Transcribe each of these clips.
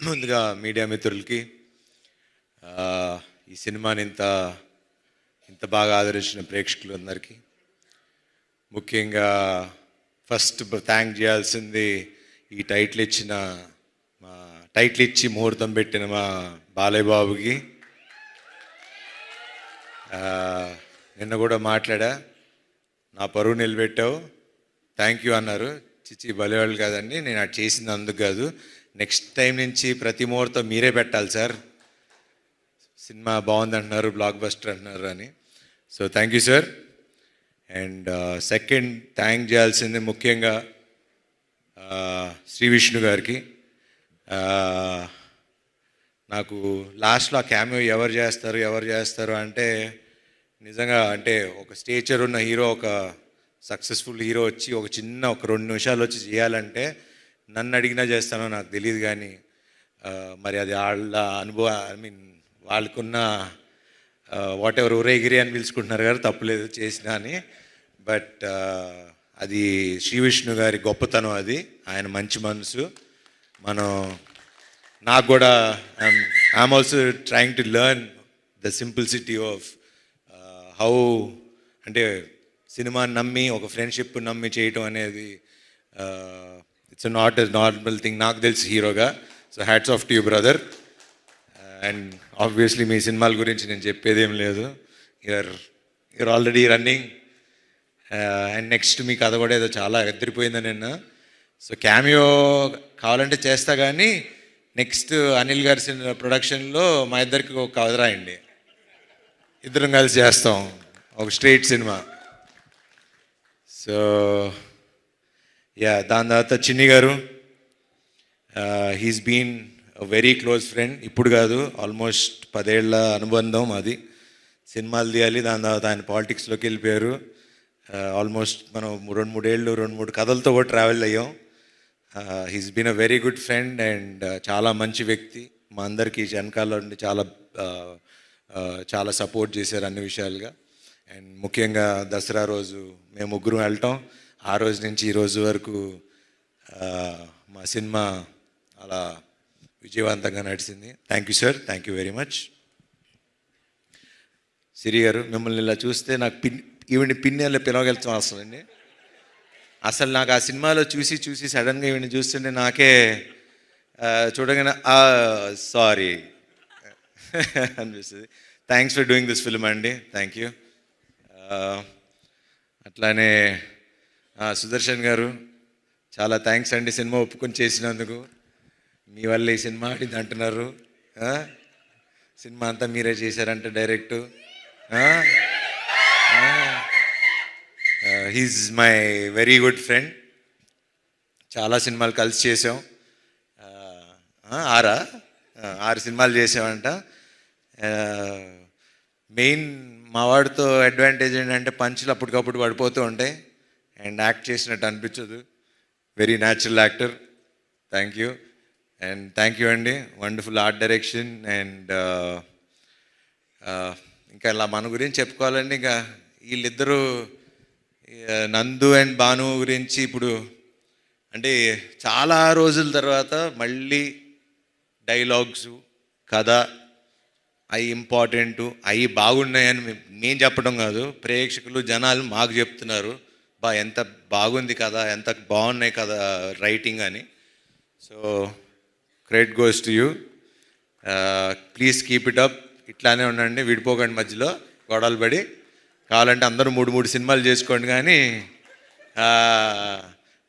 ముందుగా మీడియా మిత్రులకి ఈ సినిమాని ఇంత బాగా ఆదరించిన ప్రేక్షకులందరికీ, ముఖ్యంగా ఫస్ట్ థ్యాంక్ చేయాల్సింది ఈ టైటిల్ ఇచ్చి ముహూర్తం పెట్టిన మా బాలయ్య బాబుకి. నిన్న కూడా మాట్లాడా, నా పరువు నిలబెట్టావు, థ్యాంక్ యూ అన్నారు. చిచ్చి బలివాళ్ళు కాదండి, నేను అది చేసింది అందుకు కాదు, నెక్స్ట్ టైం నుంచి ప్రతి ముహూర్తం మీరే పెట్టాలి సార్, సినిమా బాగుంది అంటున్నారు, బ్లాక్ బస్టర్ అంటున్నారు అని. So thank you sir. And second thank చేయాల్సింది ముఖ్యంగా శ్రీ విష్ణు గారికి. నాకు లాస్ట్లో ఆ క్యామియో ఎవరు చేస్తారు అంటే నిజంగా అంటే ఒక స్టేచర్ ఉన్న హీరో, ఒక సక్సెస్ఫుల్ హీరో వచ్చి ఒక 2 నిమిషాలు వచ్చి చేయాలంటే నన్ను అడిగినా చేస్తానో నాకు తెలియదు, కానీ మరి అది వాళ్ళ అనుభవం, వాళ్ళకున్న వాట్ ఎవర్ ఊరేగిరి అని పిలుచుకుంటున్నారు కదా, తప్పులేదు చేసినా అని. బట్ అది శ్రీ విష్ణు గారి గొప్పతనం, అది ఆయన మంచి మనసు. నాకు కూడా I'm also trying to learn the simplicity of how, అంటే సినిమాని నమ్మి, ఒక ఫ్రెండ్షిప్ నమ్మి చేయటం అనేది it's not a normal thing నాకు తెలిసి హీరోగా. So hats off to you brother. And obviously మీ సినిమాల గురించి నేను చెప్పేదేం లేదు, you're already running. And next మీ కథ కూడా ఏదో చాలా ఎదిరిపోయిందని నిన్న. సో క్యామియో కావాలంటే చేస్తా, కానీ నెక్స్ట్ అనిల్ గారి ప్రొడక్షన్లో మా ఇద్దరికి ఒక కథ రాయండి, ఇద్దరం కలిసి చేస్తాం ఒక స్ట్రైట్ సినిమా. సో దాని తర్వాత Chinni garu, he's been very close friend, ఇప్పుడు కాదు ఆల్మోస్ట్ 10 ఏళ్ల అనుబంధం అది. సినిమాలు తీయాలి, దాని తర్వాత ఆయన పాలిటిక్స్లోకి వెళ్ళిపోయారు. ఆల్మోస్ట్ మనం 2-3 కథలతో కూడా ట్రావెల్ అయ్యాం. He's been a very good friend and చాలా మంచి వ్యక్తి. మా అందరికీ వెనకాల నుండి చాలా సపోర్ట్ చేశారు అన్ని విషయాలుగా. అండ్ ముఖ్యంగా దసరా రోజు మేము 3 వెళ్ళటం, ఆ రోజు నుంచి ఈ రోజు వరకు మా సినిమా అలా విజయవంతంగా నడిచింది. Thank you sir, thank you very much. Siri garu, మిమ్మల్ని ఇలా చూస్తే నాకు ఈవిని పిన్నెల్లో పిలవగలుగుతాం అసలండి. అసలు నాకు ఆ సినిమాలో చూసి సడన్గా ఈవిని చూస్తుంటే నాకే చూడగానే సారీ అనిపిస్తుంది. Thanks for doing this film అండి, థ్యాంక్ యూ. అట్లానే సుదర్శన్ గారు, చాలా థ్యాంక్స్ అండి సినిమా ఒప్పుకొని చేసినందుకు. మీ వల్ల ఈ సినిమా ఆడింది అంటున్నారు, సినిమా అంతా మీరే చేశారంటే direct. He's my very good friend, చాలా సినిమాలు కలిసి చేసాం. 6 సినిమాలు చేసామంట. మెయిన్ మా వాడితో అడ్వాంటేజ్ ఏంటంటే పంచులు అప్పటికప్పుడు పడిపోతూ ఉంటాయి అండ్ యాక్ట్ చేసినట్టు అనిపించదు. Very natural actor, thank you. And thank you అండి, వండర్ఫుల్ ఆర్ట్ డైరెక్షన్. అండ్ ఇంకా ఇలా మన గురించి చెప్పుకోవాలండి, ఇంకా వీళ్ళిద్దరూ నందు అండ్ భాను గురించి ఇప్పుడు అంటే చాలా రోజుల తర్వాత మళ్ళీ డైలాగ్స్, కథ అవి ఇంపార్టెంటు, అవి బాగున్నాయని మేము చెప్పడం కాదు, ప్రేక్షకులు జనాలు మాకు చెప్తున్నారు, ఎంత బాగుంది కదా, ఎంత బాగున్నాయి కదా రైటింగ్ అని. So credit goes to you. Please keep it up, ఇట్లానే ఉండండి, విడిపోకండి, మధ్యలో గొడవలు పడి. కావాలంటే అందరూ 3 సినిమాలు చేసుకోండి, కానీ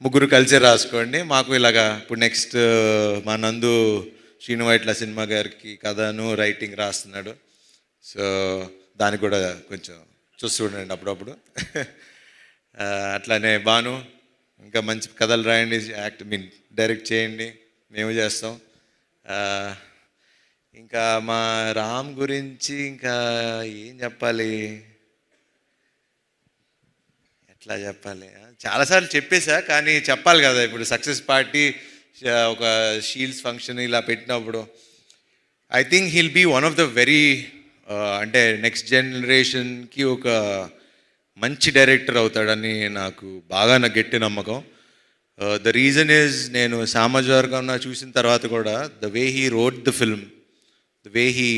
3 కలిసే రాసుకోండి. మాకు ఇలాగా ఇప్పుడు నెక్స్ట్ మా నందు శ్రీను వైట్ల సినిమా గారికి కథను రైటింగ్ రాస్తున్నాడు. సో దానికి కూడా కొంచెం చూస్తూ ఉండండి అప్పుడప్పుడు. అట్లానే భాను, ఇంకా మంచి కథలు రాయండి, డైరెక్ట్ చేయండి, మేము చేస్తాం. ఇంకా మా రామ్ గురించి ఇంకా ఏం చెప్పాలి, ఎట్లా చెప్పాలి, చాలాసార్లు చెప్పేశా, కానీ చెప్పాలి కదా. ఇప్పుడు సక్సెస్ పార్టీ ఒక షీల్డ్స్ ఫంక్షన్ ఇలా పెట్టినప్పుడు I think he'll be one of the very అంటే నెక్స్ట్ జనరేషన్కి ఒక మంచి డైరెక్టర్ అవుతాడని నాకు గట్టి నమ్మకం. ద రీజన్ ఈజ్ నేను సామాజిక చూసిన తర్వాత కూడా the way he wrote the film, the way he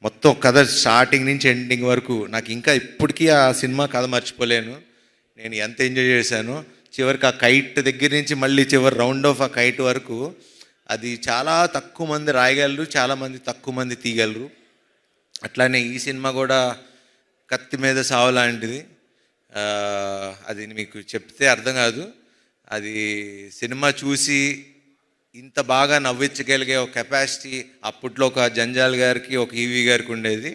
మొత్తం కథ స్టార్టింగ్ నుంచి ఎండింగ్ వరకు నాకు ఇంకా ఇప్పటికీ ఆ సినిమా కథ మర్చిపోలేను. నేను ఎంత ఎంజాయ్ చేశాను. చివరికి ఆ కైట్ దగ్గర నుంచి మళ్ళీ చివరి రౌండ్ ఆఫ్ ఆ కైట్ వరకు అది చాలా తక్కువ మంది రాయగలరు, చాలామంది తక్కువ మంది తీయగలరు. అట్లానే ఈ సినిమా కూడా కత్తి మీద సావు లాంటిది. అది మీకు చెప్తే అర్థం కాదు. అది సినిమా చూసి ఇంత బాగా నవ్వించగలిగే ఒక కెపాసిటీ అప్పట్లో ఒక జంజాల్ గారికి, ఒక ఈవీ గారికి ఉండేది.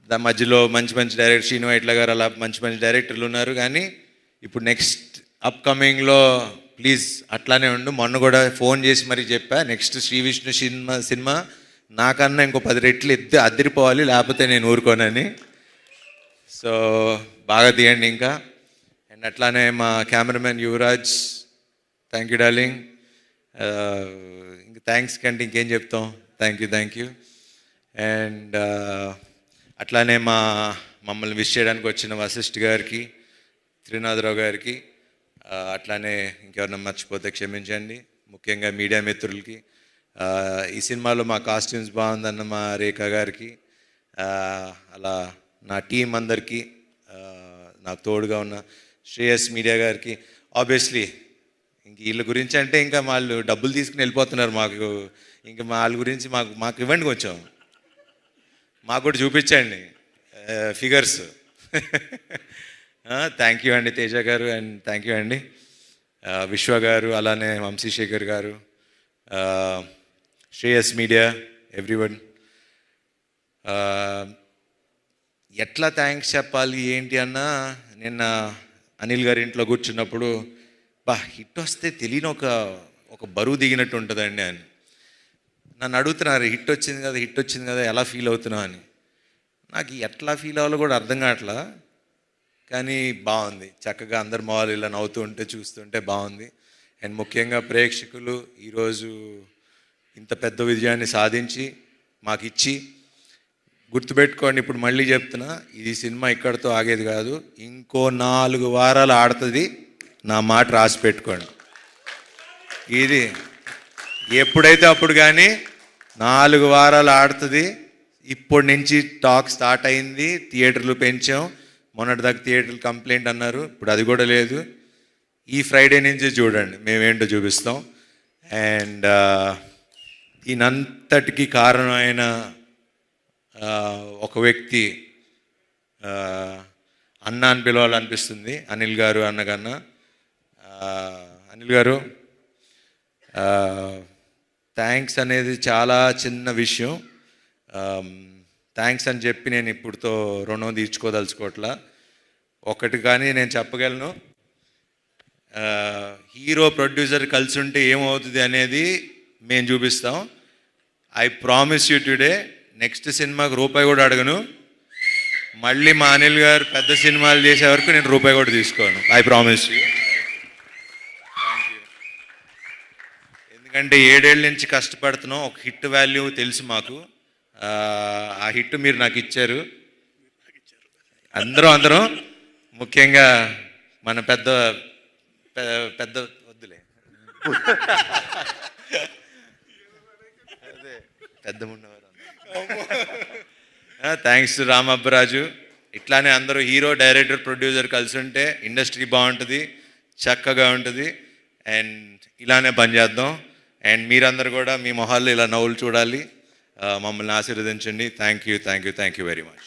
దాని మధ్యలో మంచి మంచి డైరెక్టర్ శ్రీను వైట్ల గారు అలా మంచి మంచి డైరెక్టర్లు ఉన్నారు. కానీ ఇప్పుడు నెక్స్ట్ అప్కమింగ్లో ప్లీజ్ అట్లానే ఉండు. మొన్న కూడా ఫోన్ చేసి మరీ చెప్పా, నెక్స్ట్ శ్రీ విష్ణు సినిమా నాకన్నా ఇంకో 10 రెట్లు అద్దరిపోవాలి, లేకపోతే నేను ఊరుకోనని. సో బాగా తీయండి ఇంకా. అండ్ అట్లానే మా cameraman Yuvraj, thank you darling. ఇంక థ్యాంక్స్ కంటే ఇంకేం చెప్తాం. Thank you. అండ్ అట్లానే మమ్మల్ని విష్ చేయడానికి వచ్చిన వశిష్ఠ్ గారికి, త్రినాథరావు గారికి, అట్లానే ఇంకెవరన్నా మర్చిపోతే క్షమించండి. ముఖ్యంగా మీడియా మిత్రులకి, ఈ సినిమాలో మా కాస్ట్యూమ్స్ బాగుందన్న మా రేఖ గారికి, అలా నా టీం అందరికీ, నాకు తోడుగా ఉన్న శ్రేయస్ మీడియా గారికి. ఆబ్వియస్లీ ఇంక వీళ్ళ గురించి అంటే ఇంకా వాళ్ళు డబ్బులు తీసుకుని వెళ్ళిపోతున్నారు. మాకు ఇంకా వాళ్ళ గురించి మాకు ఇవ్వండి, కొంచెం మాకు కూడా చూపించండి ఫిగర్స్. థ్యాంక్ యూ అండి తేజ గారు, అండ్ థ్యాంక్ యూ అండి విశ్వ గారు, అలానే వంశీశేఖర్ గారు, శ్రేయస్ మీడియా, ఎవ్రీవన్. ఎట్లా థ్యాంక్స్ చెప్పాలి ఏంటి అన్నా, నిన్న అనిల్ గారి ఇంట్లో కూర్చున్నప్పుడు హిట్ వస్తే తెలియని ఒక బరువు దిగినట్టు ఉంటుందండి అని నన్ను అడుగుతున్నారు. హిట్ వచ్చింది కదా ఎలా ఫీల్ అవుతున్నావు అని. నాకు ఎట్లా ఫీల్ అవ్వాలో కూడా అర్థం కావట్లా. కానీ బాగుంది, చక్కగా అందరు మొహాలు ఇలా నవ్వుతూ ఉంటే చూస్తుంటే బాగుంది. అండ్ ముఖ్యంగా ప్రేక్షకులు ఈరోజు ఇంత పెద్ద విజయాన్ని సాధించి మాకు ఇచ్చి, గుర్తుపెట్టుకోండి, ఇప్పుడు మళ్ళీ చెప్తున్నా, ఇది సినిమా ఇక్కడితో ఆగేది కాదు, ఇంకో 4 వారాలు ఆడుతుంది. నా మాట రాసి పెట్టుకోండి. ఇది ఎప్పుడైతే అప్పుడు కానీ 4 వారాలు ఆడుతుంది. ఇప్పటి నుంచి టాక్ స్టార్ట్ అయింది, థియేటర్లు పెంచాం. మొన్నటిదాకా థియేటర్లు కంప్లైంట్ అన్నారు, ఇప్పుడు అది కూడా లేదు. ఈ ఫ్రైడే నుంచి చూడండి మేమేంటో చూపిస్తాం. అండ్ దీనంతటికి కారణమైన ఒక వ్యక్తి అన్న అని పిలవాలనిపిస్తుంది, అనిల్ గారు అన్నకన్నా. అనిల్ గారు, థ్యాంక్స్ అనేది చాలా చిన్న విషయం. థ్యాంక్స్ అని చెప్పి నేను ఇప్పుడుతో రుణం తీర్చుకోదలుచుకోవట్లా. ఒకటి కానీ నేను చెప్పగలను, హీరో ప్రొడ్యూసర్ కలిసి ఉంటే ఏమవుతుంది అనేది మేము చూపిస్తాం. I promise you today, next సినిమాకి రూపాయి కూడా అడగను. మళ్ళీ మా అనిల్ గారు పెద్ద సినిమాలు చేసే వరకు నేను రూపాయి కూడా తీసుకోను. I promise you. ఎందుకంటే 7 ఏళ్ళ నుంచి కష్టపడుతున్నాం. ఒక హిట్ వాల్యూ తెలుసు మాకు. ఆ హిట్ మీరు నాకు ఇచ్చారు. అందరం ముఖ్యంగా మన పెద్ద వద్దులే, అదే పెద్ద ఉన్నవారు. Thanks to Ramabbaraju. ఇట్లానే అందరూ హీరో, డైరెక్టర్, ప్రొడ్యూసర్ కలిసి ఉంటే ఇండస్ట్రీ బాగుంటుంది, చక్కగా ఉంటుంది. అండ్ ఇలానే పనిచేద్దాం. అండ్ మీరందరూ కూడా మీ మొహాల్లో ఇలా నవ్వులు చూడాలి. మమ్మల్ని ఆశీర్వదించండి. Thank you very much.